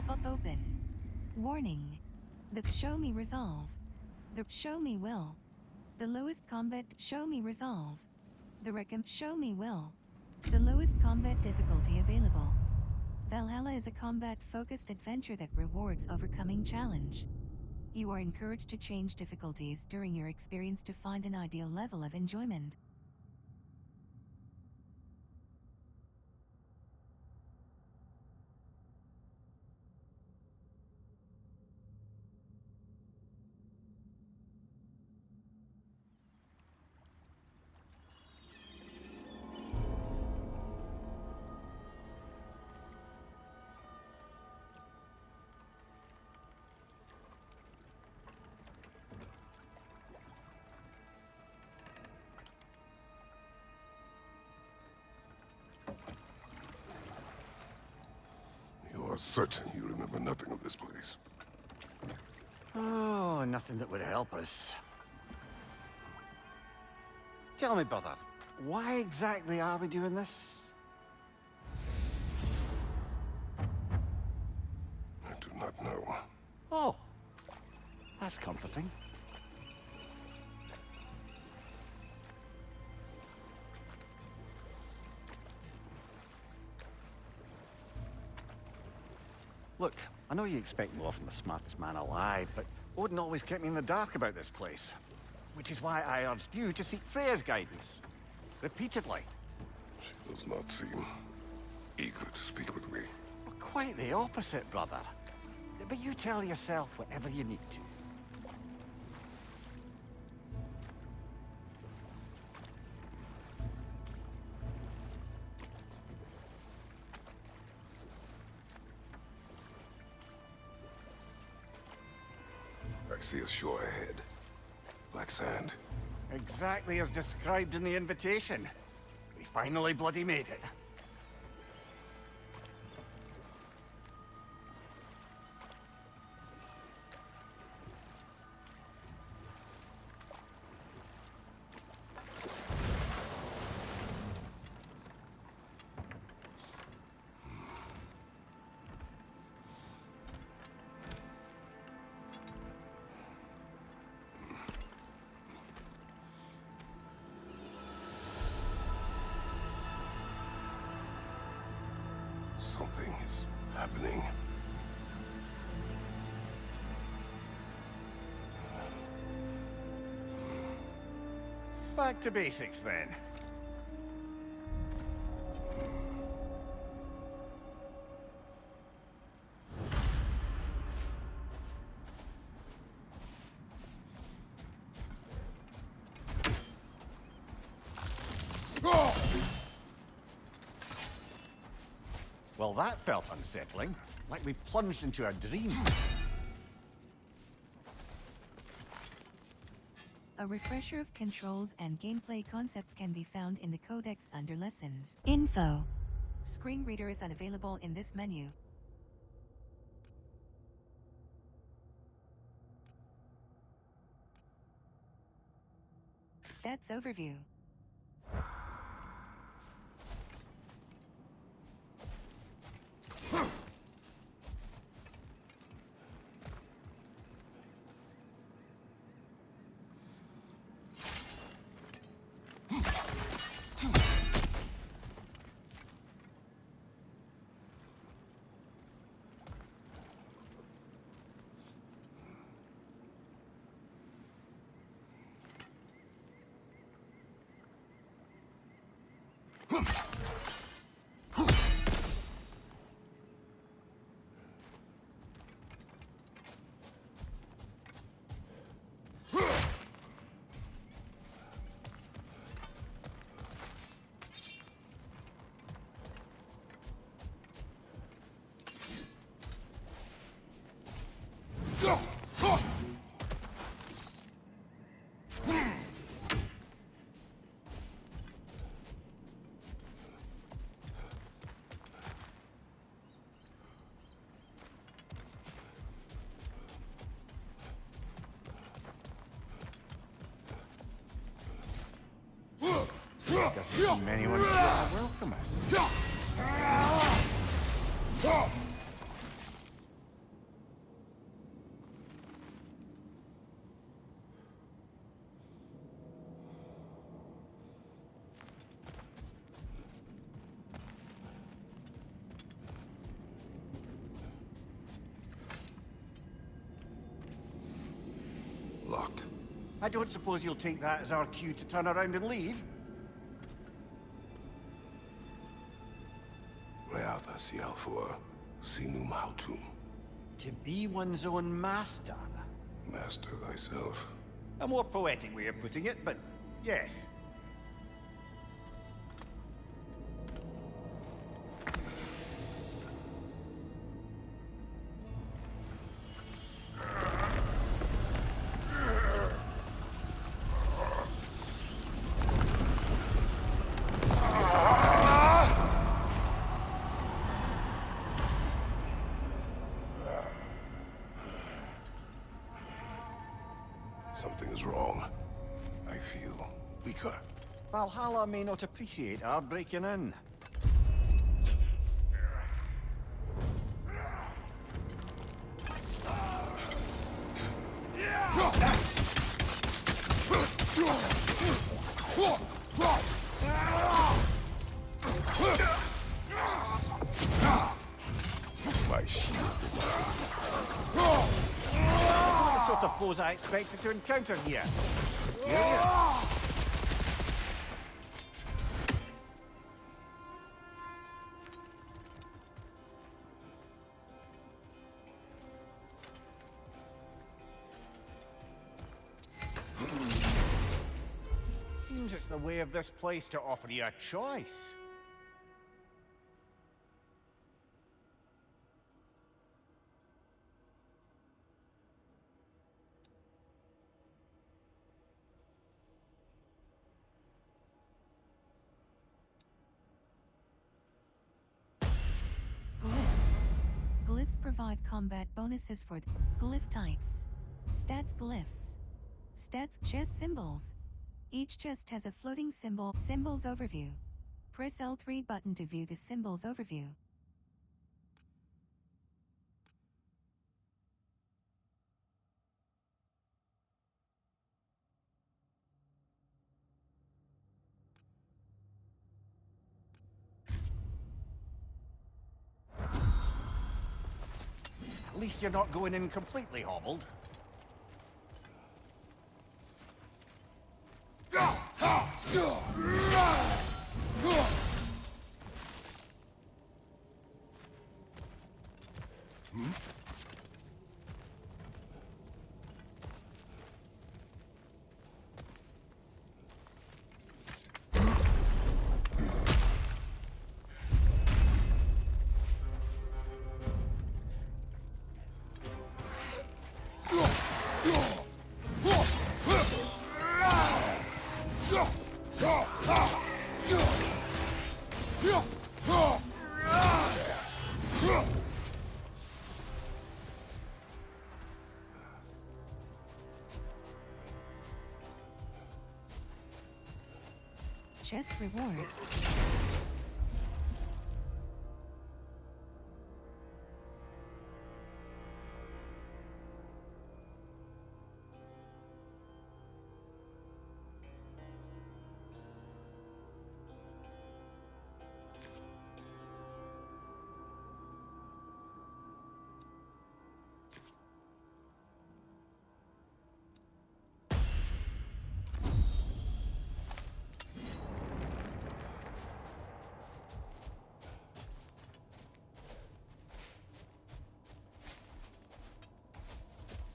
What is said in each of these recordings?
Pop-up open. Warning. The show me resolve. The show me will. The lowest combat show me resolve. The show me will. The lowest combat difficulty available. Valhalla is a combat-focused adventure that rewards overcoming challenge. You are encouraged to change difficulties during your experience to find an ideal level of enjoyment. You are certain you remember nothing of this place? Oh, nothing that would help us. Tell me, brother, why exactly are we doing this? I do not know. Oh, that's comforting. Look, I know you expect more from the smartest man alive, but Odin always kept me in the dark about this place. Which is why I urged you to seek Freya's guidance. Repeatedly. She does not seem eager to speak with me. Well, quite the opposite, brother. But you tell yourself whatever you need to. I see a shore ahead. Black sand. Exactly as described in the invitation. We finally bloody made it. Something is happening. Back to basics then. Well, that felt unsettling. Like we plunged into a dream. A refresher of controls and gameplay concepts can be found in the codex under Lessons. Info. Screen reader is unavailable in this menu. Stats overview. Doesn't seem anyone here to welcome us. I don't suppose you'll take that as our cue to turn around and leave? Reatha Sialfur, Sinum Hautum. To be one's own master. Master thyself. A more poetic way of putting it, but yes. Something is wrong. I feel weaker. Valhalla may not appreciate our breaking in. My shield. The sort of foes I expected to encounter here. Yeah. Seems it's the way of this place to offer you a choice. Glyphs provide combat bonuses for glyph types. Stats glyphs. Stats chest symbols. Each chest has a floating symbol. Symbols overview. Press L3 button to view the symbols overview. At least you're not going in completely hobbled. Chest reward.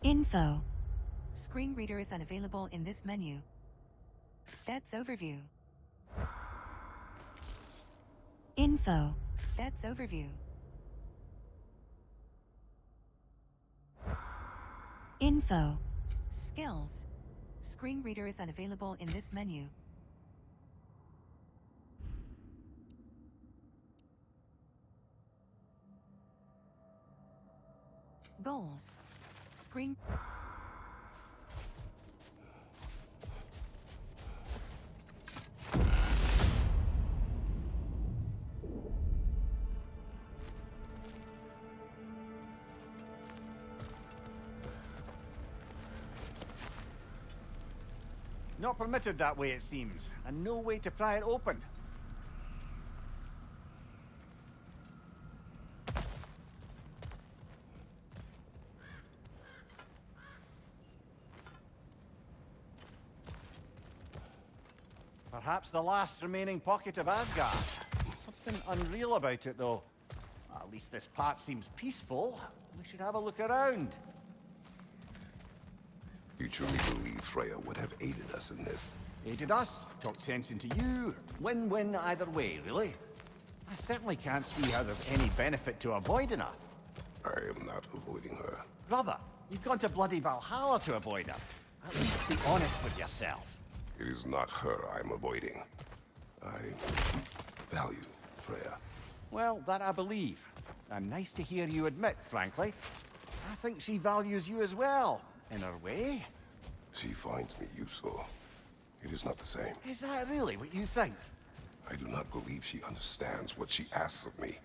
Info. Screen reader is unavailable in this menu. Stats overview. Info. Stats overview. Info. Skills. Screen reader is unavailable in this menu. Goals. Screen. Not permitted that way, it seems, and no way to pry it open. Perhaps the last remaining pocket of Asgard. Something unreal about it, though. At least this part seems peaceful. We should have a look around. You truly believe Freya would have aided us in this? Aided us, talked sense into you. Win-win either way, really. I certainly can't see how there's any benefit to avoiding her. I am not avoiding her. Brother, you've gone to bloody Valhalla to avoid her. At least be honest with yourself. It is not her I'm avoiding. I value Freya. Well, that I believe. And nice to hear you admit, frankly. I think she values you as well, in her way. She finds me useful. It is not the same. Is that really what you think? I do not believe she understands what she asks of me.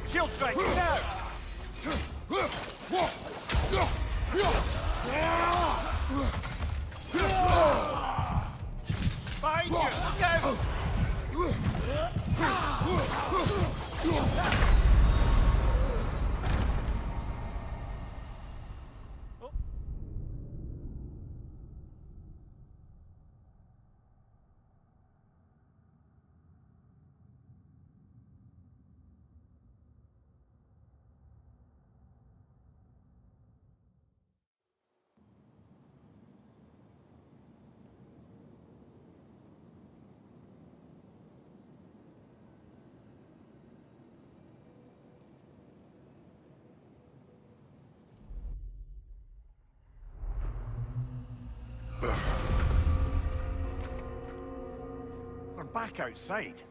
Shield strike, now! Behind you! Look out! We're back outside.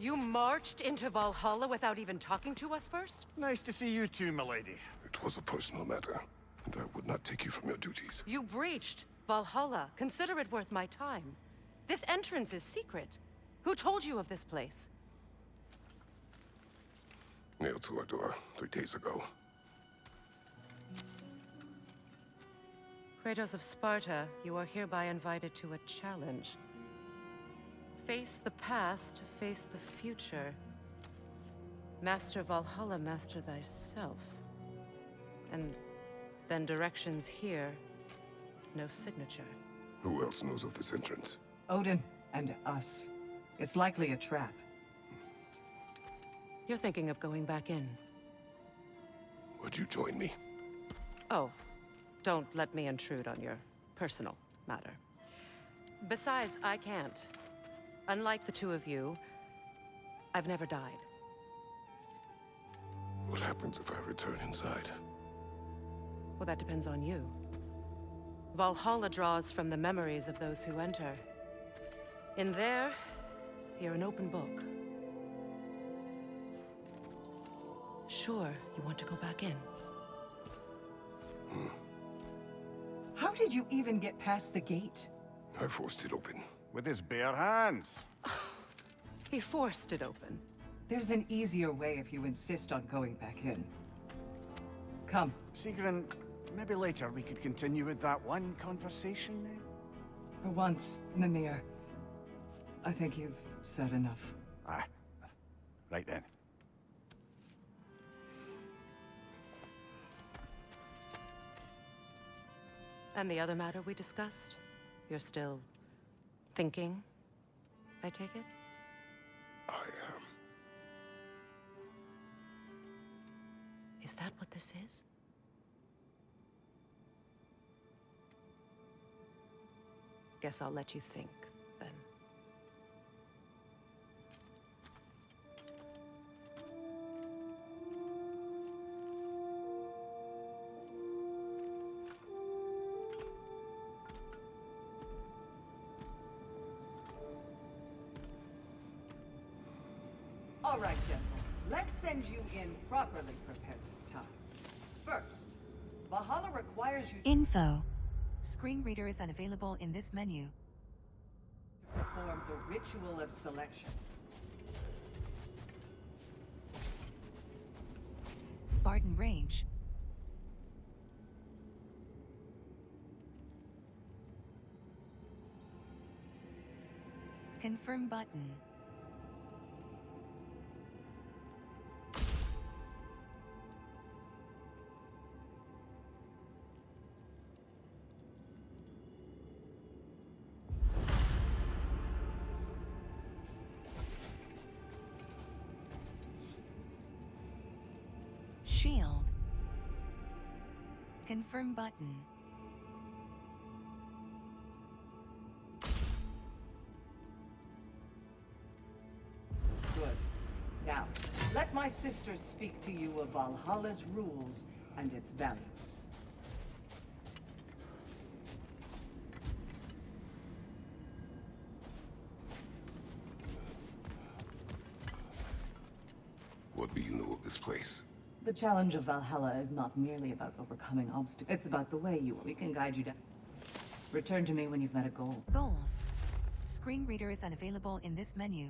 You marched into Valhalla without even talking to us first? Nice to see you too, milady. It was a personal matter, and I would not take you from your duties. You breached Valhalla. Consider it worth my time. This entrance is secret. Who told you of this place? Nailed to our door 3 days ago. Kratos of Sparta, you are hereby invited to a challenge. Face the past, face the future. Master Valhalla, master thyself. And then directions here, no signature. Who else knows of this entrance? Odin and us. It's likely a trap. You're thinking of going back in. Would you join me? Oh, don't let me intrude on your personal matter. Besides, I can't. Unlike the two of you, I've never died. What happens if I return inside? Well, that depends on you. Valhalla draws from the memories of those who enter. In there, you're an open book. Sure, you want to go back in. How did you even get past the gate? I forced it open. With his bare hands. He forced it open. There's an easier way if you insist on going back in. Come. Sigrun, maybe later we could continue with that one conversation, eh? For once, Mimir, I think you've said enough. Aye. Right then. And the other matter we discussed? You're still thinking, I take it? I Is that what this is? Guess I'll let you think, then. All right, General. Let's send you in properly prepared this time. First, Valhalla requires you to Info. Screen reader is unavailable in this menu. perform the ritual of selection. Spartan range. Confirm button. Shield. Confirm button. Good. Now, let my sisters speak to you of Valhalla's rules and its values. What do you know of this place? The challenge of Valhalla is not merely about overcoming obstacles. It's about the way we can guide you down. Return to me when you've met a goal. Goals. Screen reader is unavailable in this menu.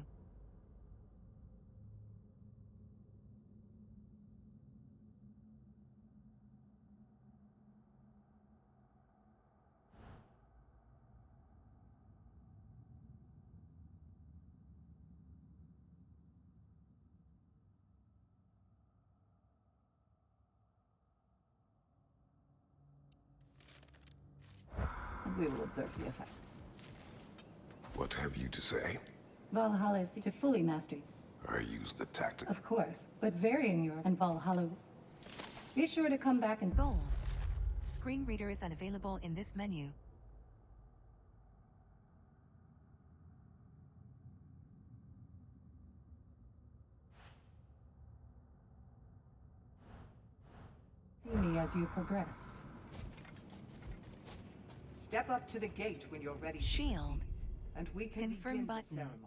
And we will observe the effects. What have you to say? Valhalla is to fully master you, I use the tactic. of course, but varying your and Valhalla. Be sure to come back and Goals. Screen reader is unavailable in this menu. see me as you progress. Step up to the gate when you're ready to Shield. proceed, and we can Confirm begin button. the ceremony.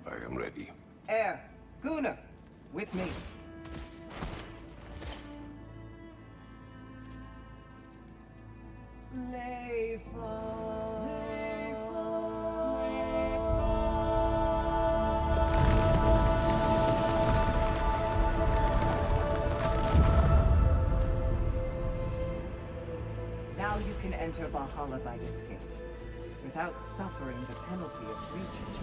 I am ready. Gunnar, with me. Now you can enter Valhalla by this gate, without suffering the penalty of breaching.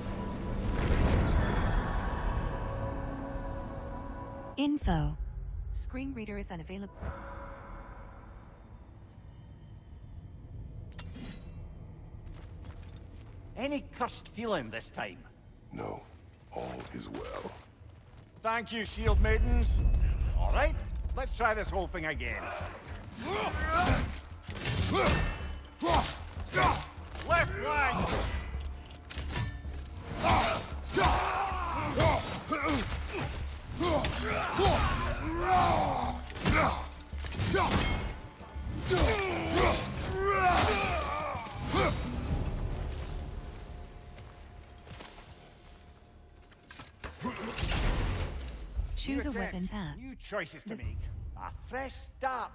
Info. Screen reader is unavailable. Any cursed feeling this time? No, all is well. Thank you, shield maidens. All right, let's try this whole thing again. Left flank! Choose a weapon path. New choices to make. A fresh start.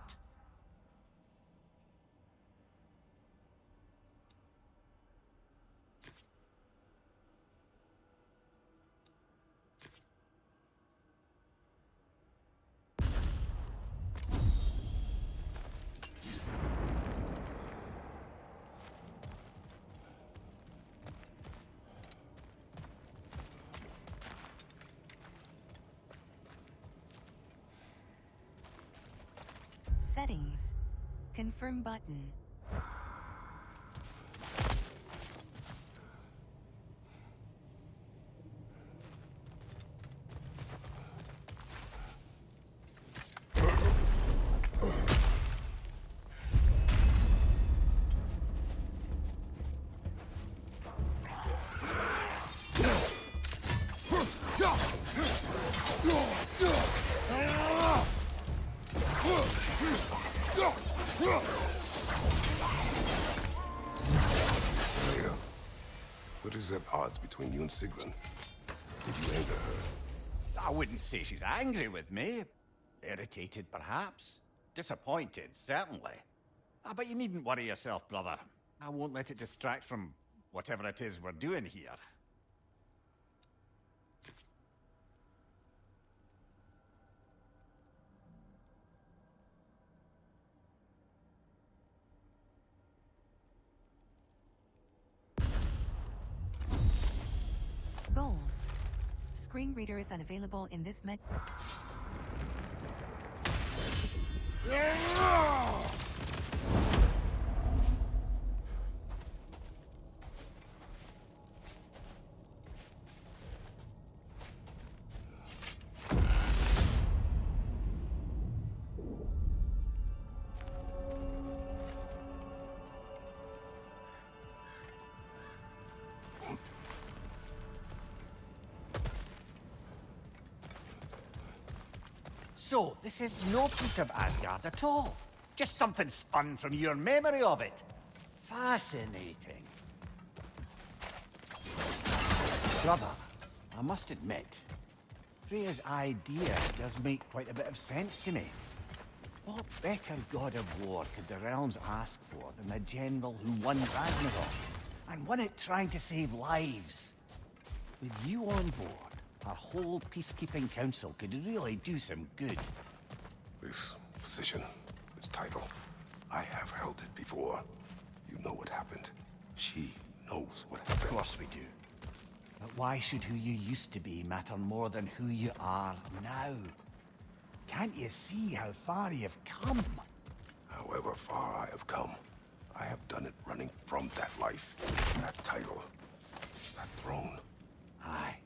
Settings. Confirm button. What is the odds between you and Sigrun? Did you anger her? I wouldn't say she's angry with me. Irritated, perhaps. Disappointed, certainly. But you needn't worry yourself, brother. I won't let it distract from whatever it is we're doing here. Goals. Screen reader is unavailable in this med. So, this is no piece of Asgard at all. Just something spun from your memory of it. Fascinating. Brother, I must admit, Freya's idea does make quite a bit of sense to me. What better god of war could the realms ask for than the general who won Ragnarok, and won it trying to save lives? With you on board, our whole peacekeeping council could really do some good. This position, this title, I have held it before. You know what happened. She knows what happened. Of course we do. But why should who you used to be matter more than who you are now? Can't you see how far you've come? However far I have come, I have done it running from that life, that title, that throne. Aye.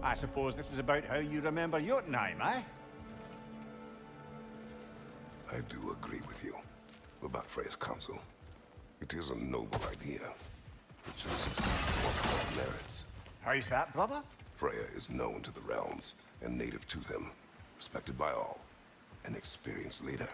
I suppose this is about how you remember Jotunheim, eh? I do agree with you about Freya's council. It is a noble idea. It should succeed for its merits. How's that, brother? Freya is known to the realms and native to them, respected by all. An experienced leader.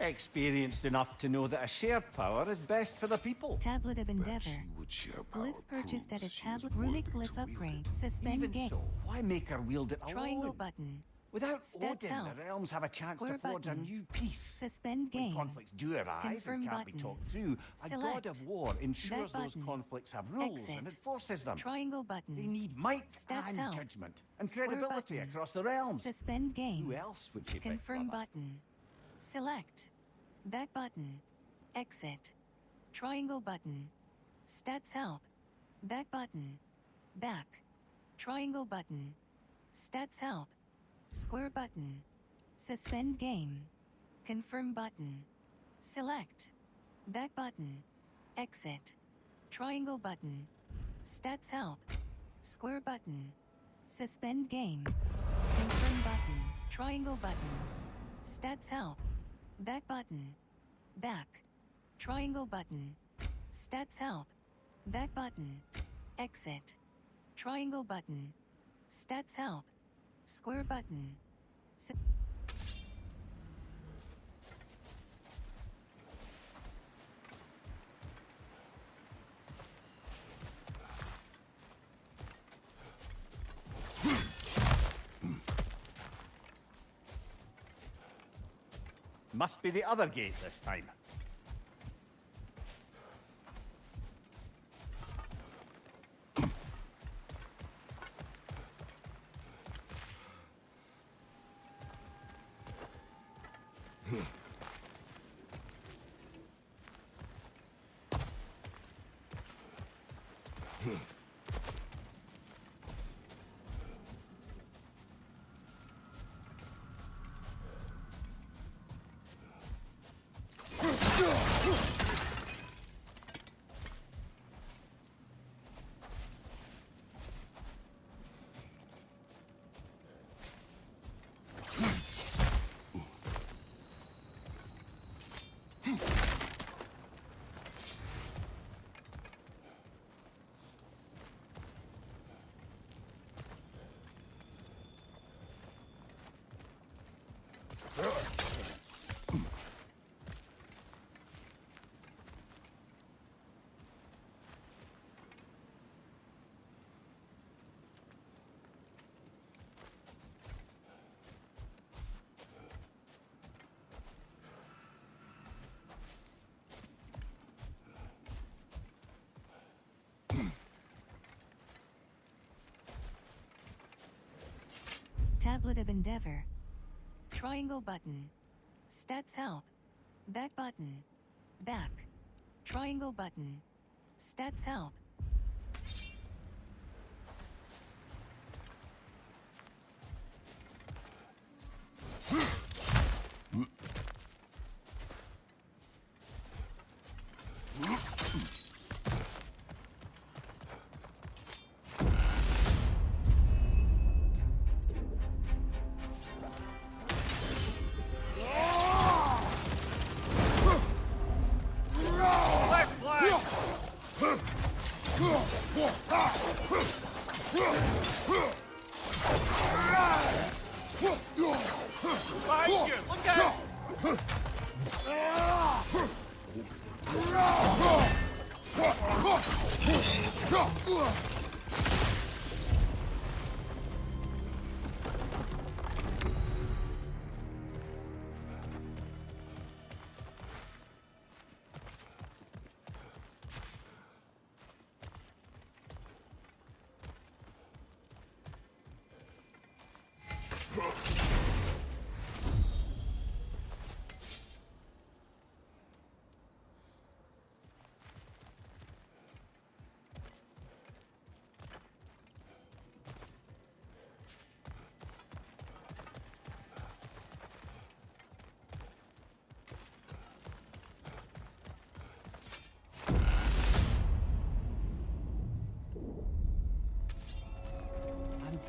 Experienced enough to know that a shared power is best for the people. Tablet of That Endeavor. she would share power Glyphs purchased at a proves she is tablet. Runic worthy glyph to wield upgrade. it. Suspend Even game. so, why make her wield it alone? Triangle button. Without Stats Odin, help. the realms have a chance Square to forge button. a new peace. Suspend When game. conflicts do arise Confirm and can't be button. talked through, a god Select. of war ensures That those button. conflicts have rules Exit. and enforces them. Triangle button. They need might Stats and help. judgment and Square credibility button. across the realms. Suspend game. Who else would she pick, Confirm brother? button. Select. Back button. Exit. Triangle button. Stats help. Back button. Back. Triangle button. Stats help. Square button. Suspend game. Confirm button. Select. Back button. Exit. Triangle button. Stats help. Square button. Suspend game. Confirm button. Triangle button. Stats help. Back button. Back. Triangle button. Stats help. Back button. Exit. Triangle button. Stats help. Square button. Must be the other gate this time. Tablet of Endeavor. Triangle button. Stats help. Back button. Back. Triangle button. Stats help.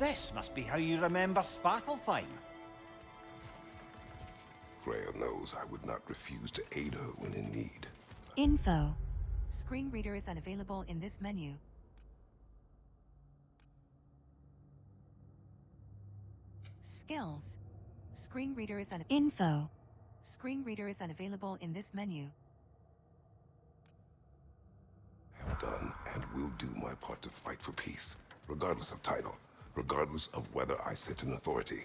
This must be how you remember Svartalfheim. Freya knows I would not refuse to aid her when in need. Info. Screen reader is unavailable in this menu. Skills. Screen reader is info. Screen reader is unavailable in this menu. I have done and will do my part to fight for peace, regardless of title, regardless of whether I sit in authority.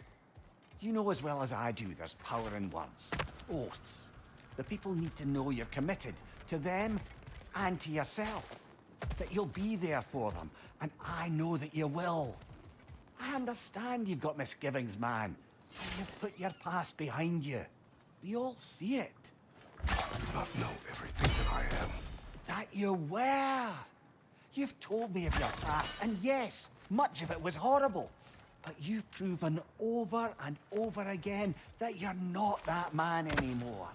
You know as well as I do there's power in words. Oaths. The people need to know you're committed to them and to yourself. That you'll be there for them, and I know that you will. I understand you've got misgivings, man. And you've put your past behind you. We all see it. I do not know everything that I am. That you were. You've told me of your past, and yes, much of it was horrible. But you've proven over and over again that you're not that man anymore.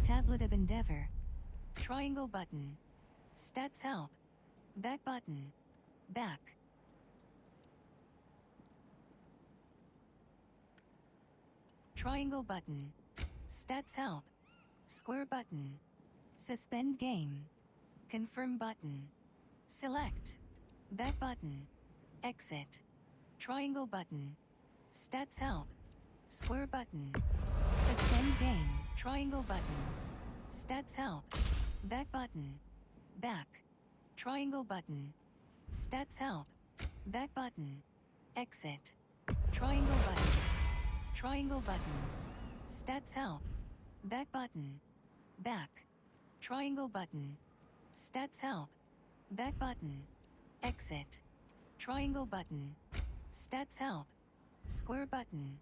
Tablet of Endeavor. Triangle button. Stats help. Back button. Back. Triangle button. Stats help. Square button. Suspend game. Confirm button. Select. Back button. Exit. Triangle button. Stats help. Square button. Suspend game. Triangle button. Stats help. Back button. Back. Triangle button. Stats help. Back button. Exit. Triangle button. Triangle button. Stats help. Back button. Back. Triangle button. Stats help. Back button. Exit. Triangle button. Stats help. Square button.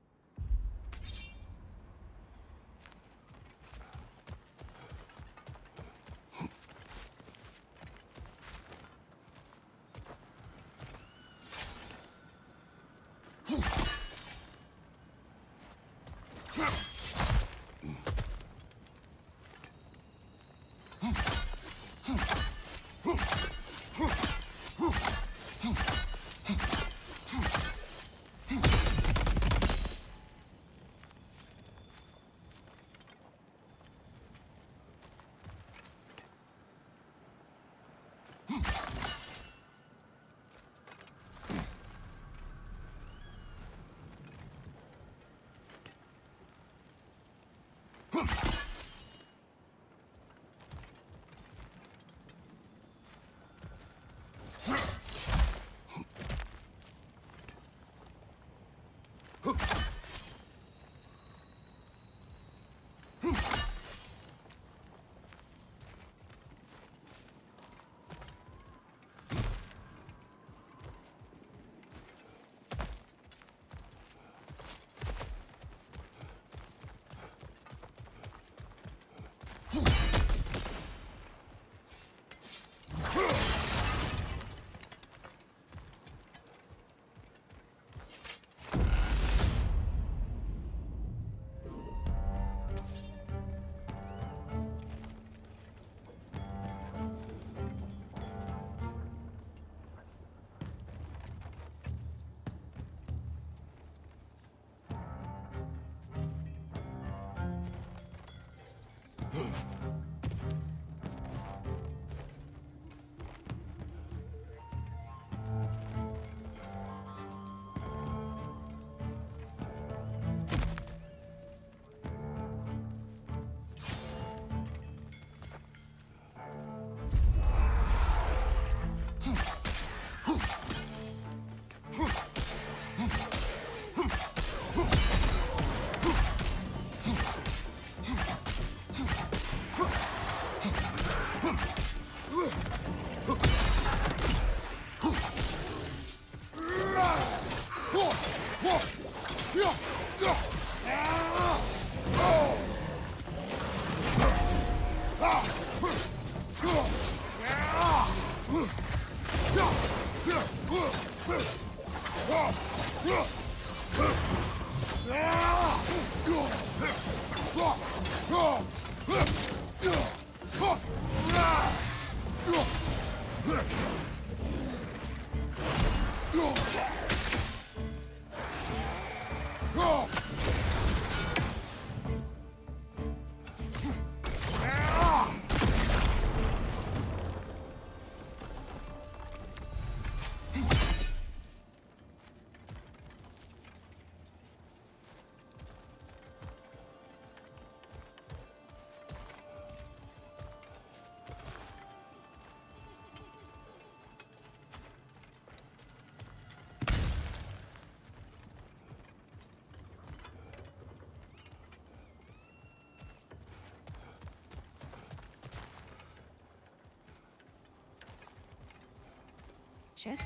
chest.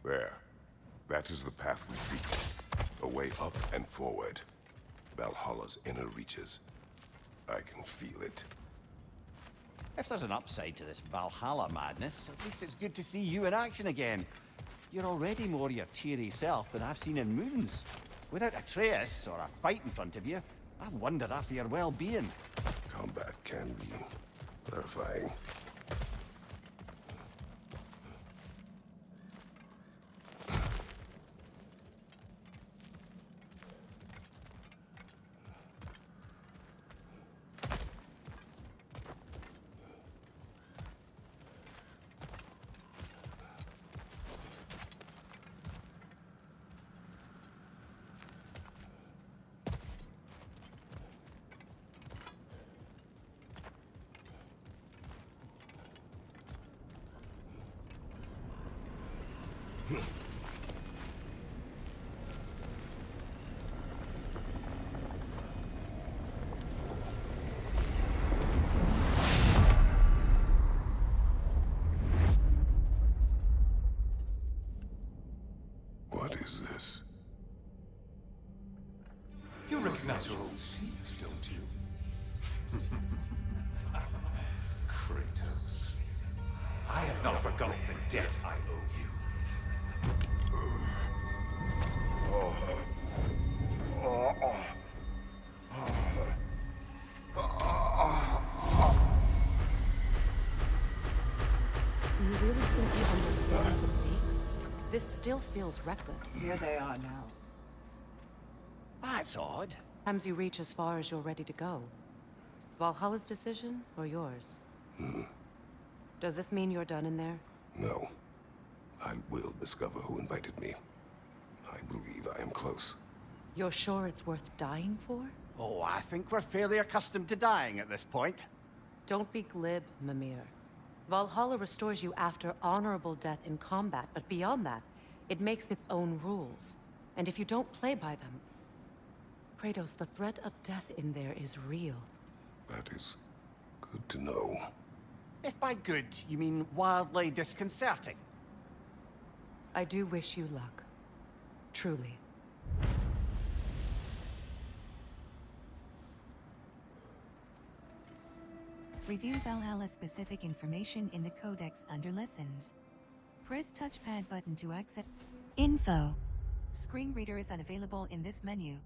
There. That is the path we seek. A way up and forward. Valhalla's inner reaches. I can feel it. If there's an upside to this Valhalla madness, at least it's good to see you in action again. You're already more your cheery self than I've seen in moons. Without Atreus or a fight in front of you, I wonder after your well-being. Combat can be clarifying. What is this? You recognize your old seat, don't you? Kratos. I have not forgotten the debt I owe you. You really think you understand the stakes? This still feels reckless. Here they are now. That's odd. Sometimes you reach as far as you're ready to go. Valhalla's decision, or yours? Does this mean you're done in there? No. I will discover who invited me. I believe I am close. You're sure it's worth dying for? Oh, I think we're fairly accustomed to dying at this point. Don't be glib, Mimir. Valhalla restores you after honorable death in combat, but beyond that, it makes its own rules. And if you don't play by them... Kratos, the threat of death in there is real. That is good to know. If by good, you mean wildly disconcerting. I do wish you luck. Truly. Review Valhalla-specific information in the codex under Lessons. Press touchpad button to access info. Screen reader is unavailable in this menu.